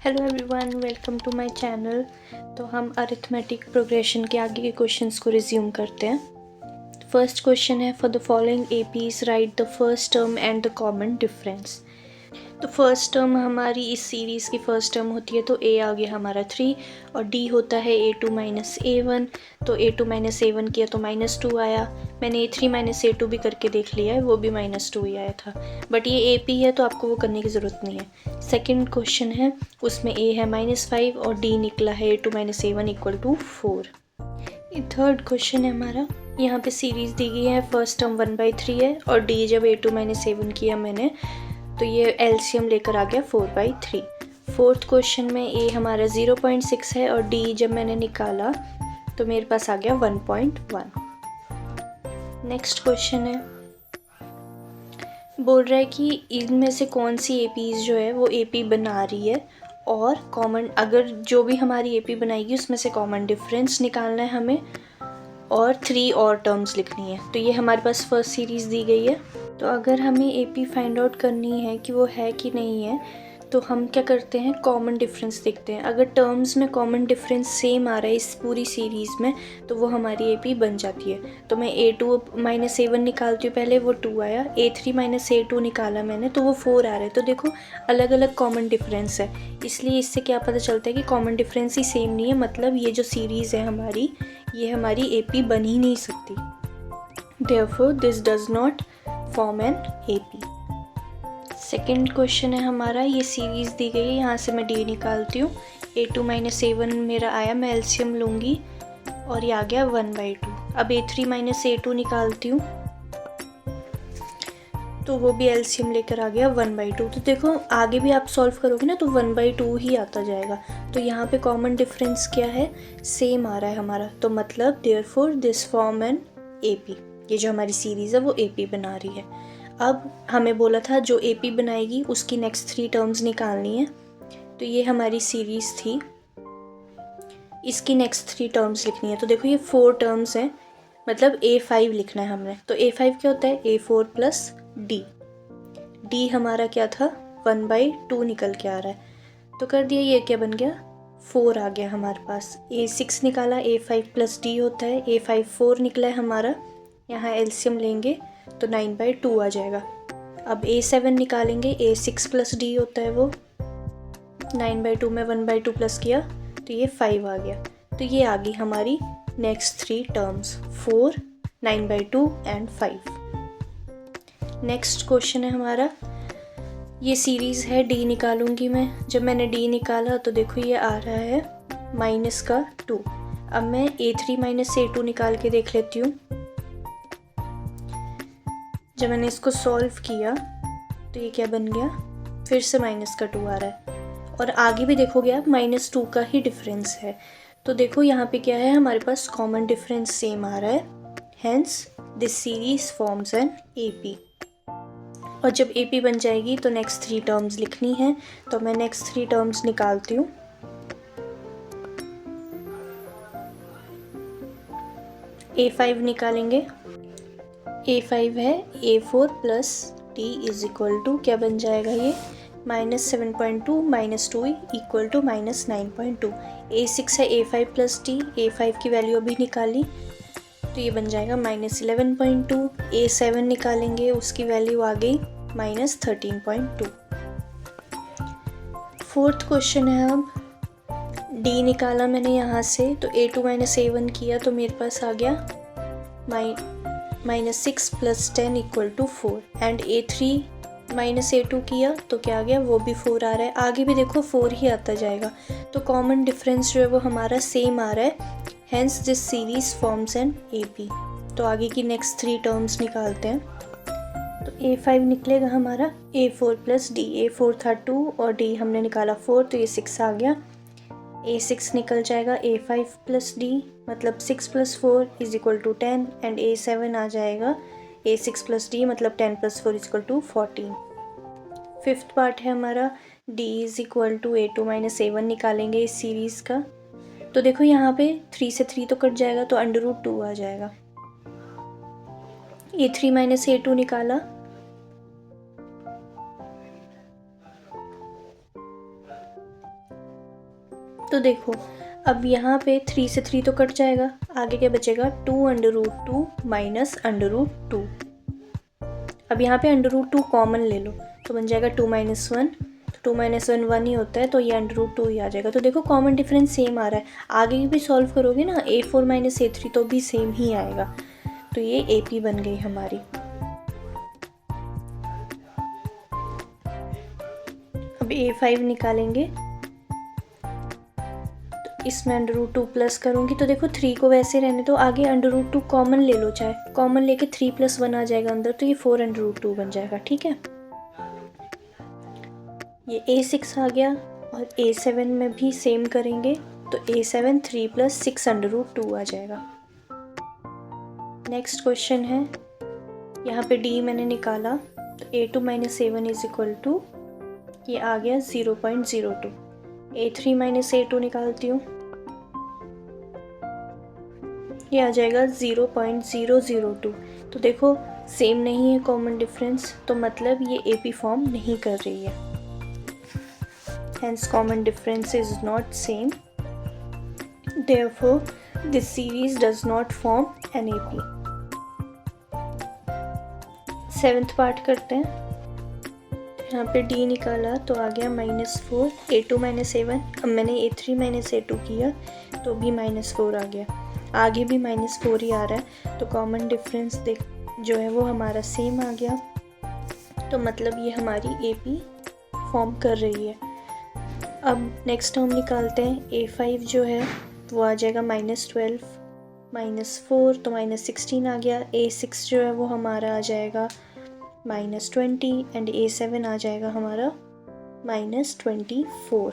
Hello everyone, welcome to my channel. तो हम arithmetic progression के आगे के क्वेश्चंस को रिज्यूम करते हैं। फर्स्ट क्वेश्चन है, for the following APs right the first term and the common difference. तो फर्स्ट टर्म हमारी इस सीरीज़ की फर्स्ट टर्म होती है, तो ए आ गया हमारा 3 और डी होता है A2 माइनस A1। तो A2 माइनस A1 किया तो -2 आया। मैंने A3 माइनस A2 भी करके देख लिया है, वो भी -2 ही आया था। बट ये AP है तो आपको वो करने की ज़रूरत नहीं है। सेकेंड क्वेश्चन है, उसमें A है -5 और D निकला है A2 minus A1 equal to 4। Third question है हमारा, यहाँ पे सीरीज़ दी गई है, फर्स्ट टर्म 1/3 है और D जब A2 माइनस A1 किया मैंने तो ये एलसीएम लेकर आ गया 4/3। फोर्थ क्वेश्चन में ए हमारा 0.6 है और डी जब मैंने निकाला तो मेरे पास आ गया 1.1। नेक्स्ट क्वेश्चन है, बोल रहा है कि इनमें से कौन सी एपीज जो है वो एपी बना रही है और कॉमन, अगर जो भी हमारी एपी बनाएगी उसमें से कॉमन डिफरेंस निकालना है हमें और 3 और टर्म्स लिखनी है। तो ये हमारे पास फर्स्ट सीरीज़ दी गई है। तो अगर हमें एपी फाइंड आउट करनी है कि वो है कि नहीं है, तो हम क्या करते हैं, कॉमन डिफरेंस देखते हैं। अगर टर्म्स में कॉमन डिफरेंस सेम आ रहा है इस पूरी सीरीज़ में तो वो हमारी एपी बन जाती है। तो मैं A2 माइनस A1 निकालती हूँ, पहले वो 2 आया, A3 माइनस A2 निकाला मैंने तो वो 4 आ रहा है। तो देखो अलग अलग कॉमन डिफरेंस है, इसलिए इससे क्या पता चलता है कि कॉमन डिफरेंस ही सेम नहीं है, मतलब ये जो सीरीज़ है हमारी, ये हमारी एपी बन ही नहीं सकती। Therefore this does not form an AP। Second question है हमारा, ये सीरीज़ दी गई है, यहाँ से मैं डी निकालती हूँ। A2 माइनस A1 मेरा आया, मैं एलसीएम लूँगी और ये आ गया 1/2। अब A3 माइनस A2 निकालती हूँ तो वो भी एलसीएम लेकर आ गया 1/2। तो देखो आगे भी आप सॉल्व करोगे ना तो 1/2 ही आता जाएगा। तो यहाँ पे कॉमन डिफरेंस क्या है, सेम आ रहा है हमारा, तो मतलब therefore this form an AP. ये जो हमारी सीरीज़ है वो एपी बना रही है। अब हमें बोला था जो एपी बनाएगी उसकी नेक्स्ट 3 टर्म्स निकालनी है। तो ये हमारी सीरीज़ थी, इसकी नेक्स्ट 3 टर्म्स लिखनी है। तो देखो ये 4 टर्म्स हैं, मतलब A5 लिखना है हमने। तो A5 क्या होता है, A4 प्लस डी हमारा क्या था 1/2 निकल के आ रहा है। तो कर दिया, ये क्या बन गया 4 आ गया हमारे पास। A6 निकाला, A5 प्लस डी होता है, A5 4 निकला है हमारा, यहाँ एलसीएम लेंगे तो 9/2 आ जाएगा। अब A7 निकालेंगे, A6 प्लस डी होता है वो, 9/2 में 1/2 प्लस किया तो ये 5 आ गया। तो ये आ गई हमारी next 3 terms, 4, 9/2 and 5। Next question है हमारा, ये सीरीज़ है, डी निकालूंगी मैं। जब मैंने डी निकाला तो देखो ये आ रहा है -2। अब मैं A3 माइनस A2 निकाल के देख लेती हूँ। जब मैंने इसको सॉल्व किया तो ये क्या बन गया, फिर से -2 आ रहा है और आगे भी देखोगे आप -2 का ही डिफरेंस है। तो देखो यहाँ पे क्या है, हमारे पास कॉमन डिफरेंस सेम आ रहा है, hence this series forms an AP. और जब एपी बन जाएगी तो नेक्स्ट 3 टर्म्स लिखनी है। तो मैं नेक्स्ट 3 टर्म्स निकालती हूँ। A5 निकालेंगे, A5 है A4 plus D is equal to क्या बन जाएगा, ये -7.2 -2 इक्वल टू -9.2। A6 है A5 प्लस डी, A5 की वैल्यू अभी निकाली तो ये बन जाएगा -11.2। A7 निकालेंगे, उसकी वैल्यू आ गई -13.2। फोर्थ क्वेश्चन है, अब डी निकाला मैंने यहाँ से तो A2 माइनस A1 किया तो मेरे पास आ गया -6 plus 10 equal to 4 and A3 minus A2 किया तो क्या आ गया, वो भी 4 आ रहा है। आगे भी देखो 4 ही आता जाएगा। तो कॉमन डिफरेंस जो है वो हमारा सेम आ रहा है, hence this series forms an AP. तो आगे की नेक्स्ट 3 टर्म्स निकालते हैं। तो A5 निकलेगा हमारा A4 प्लस डी, A4 था 2 और डी हमने निकाला 4 तो ये 6 आ गया। A6 निकल जाएगा A5 प्लस डी, मतलब 6 plus 4 is equal to 10 and A7 आ जाएगा A6 प्लस डी, मतलब 10 plus 4 is equal to 14। Fifth part है हमारा, D is equal to A2 minus A1 निकालेंगे इस सीरीज़ का। तो देखो यहाँ पे 3 से 3 तो कट जाएगा तो √2 आ जाएगा। A3 माइनस A2 निकाला, तो देखो अब यहाँ पे 3 से 3 तो कट जाएगा, आगे क्या बचेगा 2√2 माइनस √2। अब यहाँ पे √2 कॉमन ले लो तो बन जाएगा 2 - 1, तो 2 - 1 1 ही होता है, तो ये √2 ही आ जाएगा। तो देखो कॉमन डिफरेंस सेम आ रहा है, आगे भी सॉल्व करोगे ना A4 - A3 तो भी सेम ही आएगा। तो ये AP बन गई हमारी। अब A5 निकालेंगे, तो इसमें √2 प्लस करूँगी तो देखो 3 को वैसे रहने तो आगे √2 कॉमन ले लो, चाहे कॉमन लेके 3 + 1 आ जाएगा अंदर, तो ये 4√2 बन जाएगा। ठीक है, ये A6 आ गया और A7 में भी सेम करेंगे तो A7 3 + 6√2 आ जाएगा। नेक्स्ट क्वेश्चन है, यहाँ पे D मैंने निकाला तो A2 - A1 = ये आ गया 0.02। A3 - A2 निकालती हूँ, ये आ जाएगा 0.002। तो देखो सेम नहीं है कॉमन डिफरेंस, तो मतलब ये AP फॉर्म नहीं कर रही है। Hence common difference is not same. Therefore, this series does not form an AP. 7th part करते हैं। यहाँ पे D निकाला तो आ गया -4, A2 - A1। अब मैंने A3 - A2 किया तो भी -4 आ गया, आगे भी -4 ही आ रहा है, तो कॉमन डिफरेंस देख जो है वो हमारा सेम आ गया। तो मतलब ये हमारी AP फॉर्म कर रही है। अब नेक्स्ट टर्म निकालते हैं, A5 जो है वो आ जाएगा -12 -4 तो -16 आ गया। A6 जो है वो हमारा आ जाएगा -20 एंड A7 आ जाएगा हमारा -24।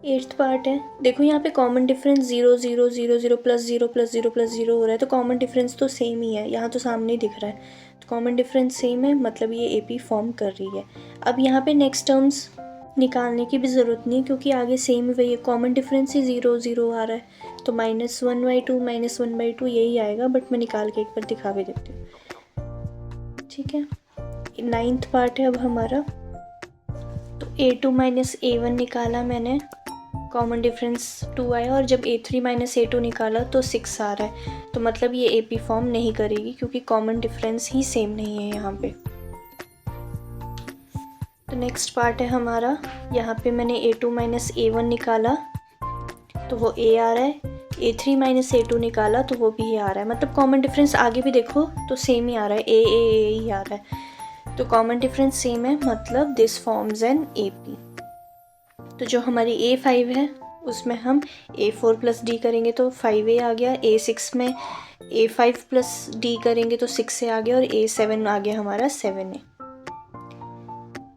8th पार्ट है, देखो यहाँ पे कॉमन डिफरेंस 0 0 0 0 + 0 + 0 + 0 हो रहा है, तो कॉमन डिफरेंस तो सेम ही है, यहाँ तो सामने दिख रहा है, तो कॉमन डिफरेंस सेम है, मतलब ये AP फॉर्म कर रही है। अब यहाँ पे नेक्स्ट टर्म्स निकालने की भी ज़रूरत नहीं, क्योंकि आगे सेम ही वही है, कॉमन डिफरेंस ही 0 0 आ रहा है, तो -1/2 -1/2 यही आएगा, बट मैं निकाल के एक बार दिखा भी देती हूँ। ठीक है, 9th पार्ट है अब हमारा, तो A2 - A1 निकाला मैंने, कॉमन डिफरेंस 2 आया, और जब A3 - A2 निकाला तो 6 आ रहा है, तो मतलब ये AP फॉर्म नहीं करेगी, क्योंकि कॉमन डिफरेंस ही सेम नहीं है यहाँ पे। तो नेक्स्ट पार्ट है हमारा, यहाँ पे मैंने A2 - A1 निकाला तो वो A आ रहा है, A3 - A2 निकाला तो वो भी A आ रहा है, मतलब कॉमन डिफरेंस आगे भी देखो तो सेम ही आ रहा है, A ही आ रहा है, तो कॉमन डिफरेंस सेम है, मतलब दिस फॉर्म्स एन AP। तो जो हमारी A5 है उसमें हम A4 + D करेंगे तो 5A आ गया, A6 में A5 + D करेंगे तो 6A आ गया, और A7 आ गया हमारा 7A।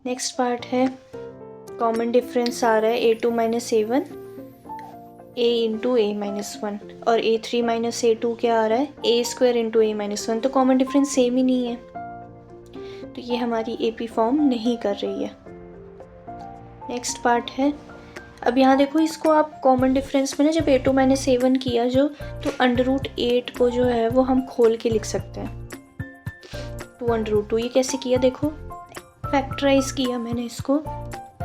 नेक्स्ट पार्ट है, कॉमन डिफरेंस आ रहा है A2 - A1 A × A-1, और A3 - A2 क्या आ रहा है A² × A-1, तो कॉमन डिफरेंस सेम ही नहीं है, तो ये हमारी AP फॉर्म नहीं कर रही है। नेक्स्ट पार्ट है, अब यहाँ देखो इसको आप कॉमन डिफरेंस में ना जब A2 - A1 किया जो, तो √8 को जो है वो हम खोल के लिख सकते हैं, 2√2। ये कैसे किया, देखो फैक्टराइज किया मैंने इसको,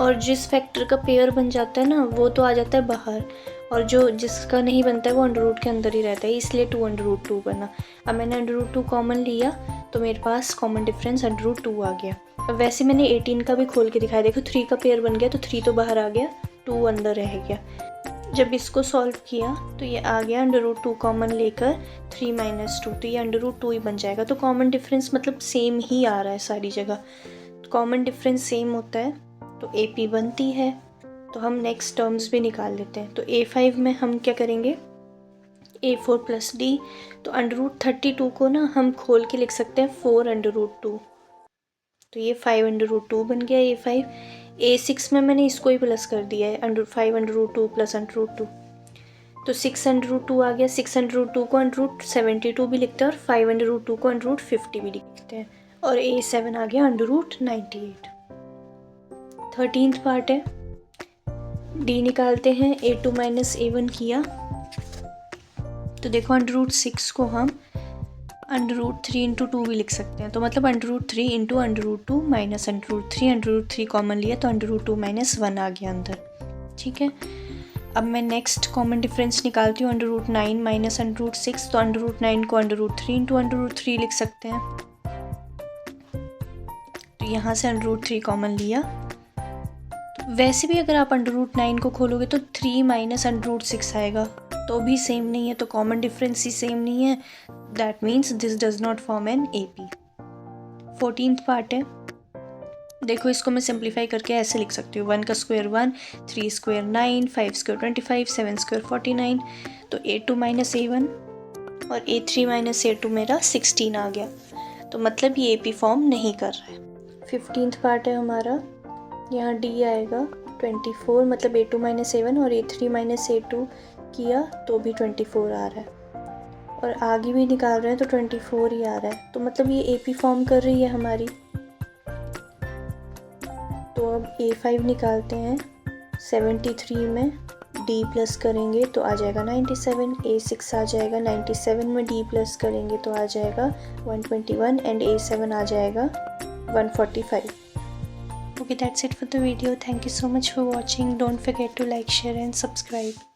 और जिस फैक्टर का पेयर बन जाता है ना वो तो आ जाता है बाहर, और जो जिसका नहीं बनता है वो अंडर रूट के अंदर ही रहता है, इसलिए 2√2 बना। अब मैंने √2 कॉमन लिया तो मेरे पास कॉमन डिफरेंस √2 आ गया। अब वैसे मैंने 18 का भी खोल के दिखाया, देखो 3 का पेयर बन गया तो 3 तो बाहर आ गया, 2 अंदर रह गया। जब इसको सॉल्व किया तो ये आ गया √2 कॉमन लेकर 3 - 2, तो ये √2 ही बन जाएगा। तो कॉमन डिफरेंस मतलब सेम ही आ रहा है सारी जगह, कॉमन डिफरेंस सेम होता है तो AP बनती है। तो हम नेक्स्ट टर्म्स भी निकाल लेते हैं। तो A5 में हम क्या करेंगे, A4 + D, तो √32 को ना हम खोल के लिख सकते हैं 4√2, तो ये 5√2 बन गया A5। A6 में मैंने इसको ही प्लस कर दिया है, 5√2 + √2, तो 6√2 आ गया। 6√2 को √72 भी लिखते हैं, और 5√2 को √50 भी लिखते हैं, और A7 आ गया √98। 13th पार्ट है, D निकालते हैं। A2 - A1 किया तो देखो √6 को हम √3 × 2 भी लिख सकते हैं, तो मतलब √3 × √2 - √3 कॉमन लिया तो √2 - 1 आ गया अंदर। ठीक है, अब मैं नेक्स्ट कॉमन डिफरेंस निकालती हूँ, √9 माइनस √6, तो √9 को √3 इंटू √3 लिख सकते हैं। तो यहाँ से √3 कॉमन लिया। तो वैसे भी अगर आप √9 को खोलोगे तो 3 माइनस √6 आएगा, तो भी सेम नहीं है, तो कॉमन डिफरेंस ही सेम नहीं है। That means this does not form an AP। 14th part है, देखो इसको मैं सिंप्लीफाई करके ऐसे लिख सकती हूँ, 1 का स्क्वायर 1, 3 स्क्वायर 9, 5 स्क्वायर 25, 7 स्क्वायर 49, तो A2 माइनस A1 और A3 माइनस A2 मेरा 16 आ गया, तो मतलब ये AP फॉर्म नहीं कर रहा है। 15th पार्ट है हमारा, यहाँ D आएगा 24, मतलब A2 माइनस A1 और A3 माइनस A2 किया तो भी 24 आ रहा है, और आगे भी निकाल रहे हैं तो 24 ही आ रहा है, तो मतलब ये AP फॉर्म कर रही है हमारी। तो अब A5 निकालते हैं, 73 में D प्लस करेंगे तो आ जाएगा 97, A6 आ जाएगा 97 में D प्लस करेंगे तो आ जाएगा 121 एंड A7 आ जाएगा 145। Okay, that's it for the video. Thank you so much for watching. Don't forget to like, share and subscribe.